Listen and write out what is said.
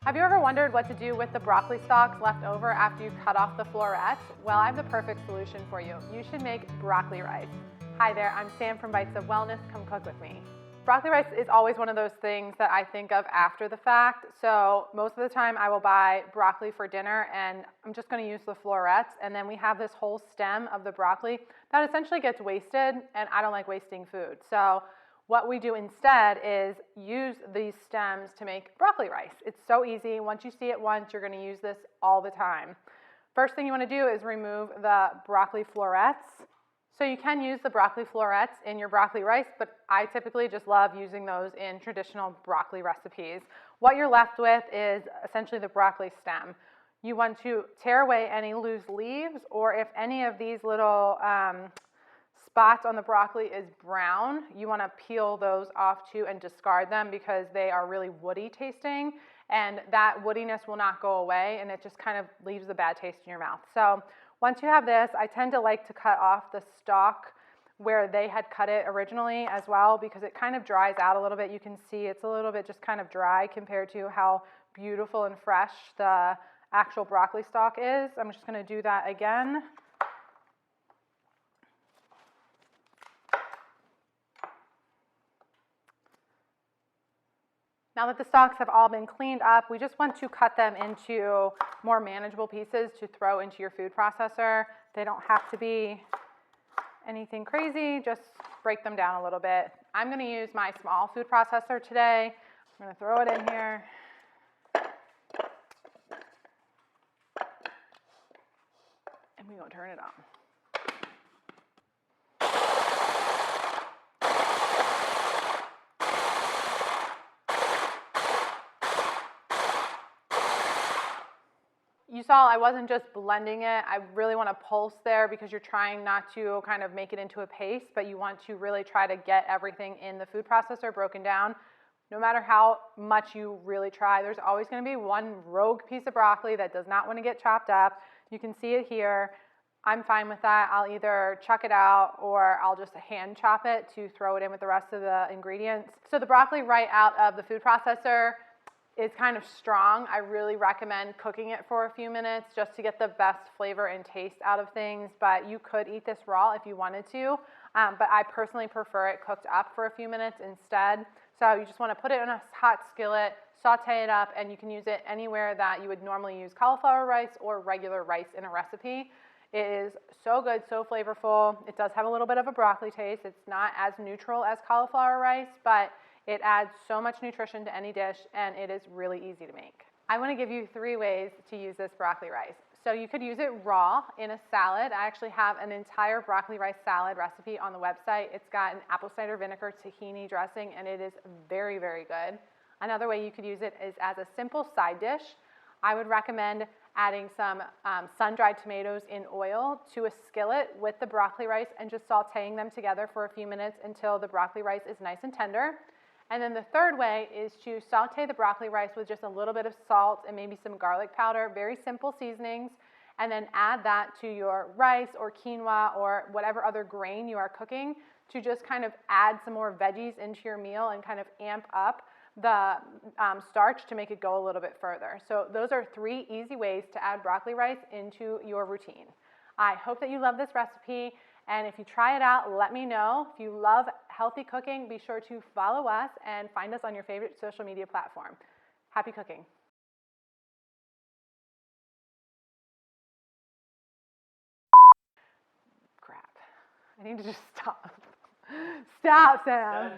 Have you ever wondered what to do with the broccoli stalks left over after you cut off the florets? Well, I have the perfect solution for you. You should make broccoli rice. Hi there, I'm Sam from Bites of Wellness. Come cook with me. Broccoli rice is always one of those things that I think of after the fact. So most of the time I will buy broccoli for dinner and I'm just going to use the florets, and then we have this whole stem of the broccoli that essentially gets wasted, and I don't like wasting food. So what we do instead is use these stems to make broccoli rice. It's so easy. Once you see it once, you're going to use this all the time. First thing you want to do is remove the broccoli florets. So you can use the broccoli florets in your broccoli rice, but I typically just love using those in traditional broccoli recipes. What you're left with is essentially the broccoli stem. You want to tear away any loose leaves, or if any of these little spots on the broccoli is brown, you want to peel those off too and discard them because they are really woody tasting, and that woodiness will not go away and it just kind of leaves a bad taste in your mouth. So once you have this, I tend to like to cut off the stalk where they had cut it originally as well, because it kind of dries out a little bit. You can see it's a little bit just kind of dry compared to how beautiful and fresh the actual broccoli stalk is. I'm just going to do that again. Now that the stalks have all been cleaned up, we just want to cut them into more manageable pieces to throw into your food processor. They don't have to be anything crazy, just break them down a little bit. I'm going to use my small food processor today. I'm going to throw it in here. And we're going to turn it on. You saw I wasn't just blending it. I really want to pulse there because you're trying not to kind of make it into a paste, but you want to really try to get everything in the food processor broken down. No matter how much you really try, there's always going to be one rogue piece of broccoli that does not want to get chopped up. You can see it here. I'm fine with that. I'll either chuck it out or I'll just hand chop it to throw it in with the rest of the ingredients. So the broccoli right out of the food processor is kind of strong. I really recommend cooking it for a few minutes just to get the best flavor and taste out of things, but you could eat this raw if you wanted to, but I personally prefer it cooked up for a few minutes instead. So you just want to put it in a hot skillet, saute it up, and you can use it anywhere that you would normally use cauliflower rice or regular rice in a recipe. It is so good, so flavorful. It does have a little bit of a broccoli taste. It's not as neutral as cauliflower rice, but it adds so much nutrition to any dish, and it is really easy to make. I want to give you 3 ways to use this broccoli rice. So you could use it raw in a salad. I actually have an entire broccoli rice salad recipe on the website. It's got an apple cider vinegar tahini dressing, and it is very, very good. Another way you could use it is as a simple side dish. I would recommend adding some sun-dried tomatoes in oil to a skillet with the broccoli rice and just sauteing them together for a few minutes until the broccoli rice is nice and tender. And then the third way is to saute the broccoli rice with just a little bit of salt and maybe some garlic powder, very simple seasonings, and then add that to your rice or quinoa or whatever other grain you are cooking to just kind of add some more veggies into your meal and kind of amp up the starch to make it go a little bit further. So those are 3 easy ways to add broccoli rice into your routine. I hope that you love this recipe. And if you try it out, let me know. If you love healthy cooking, be sure to follow us and find us on your favorite social media platform. Happy cooking. Crap. I need to just stop. Stop, Sam.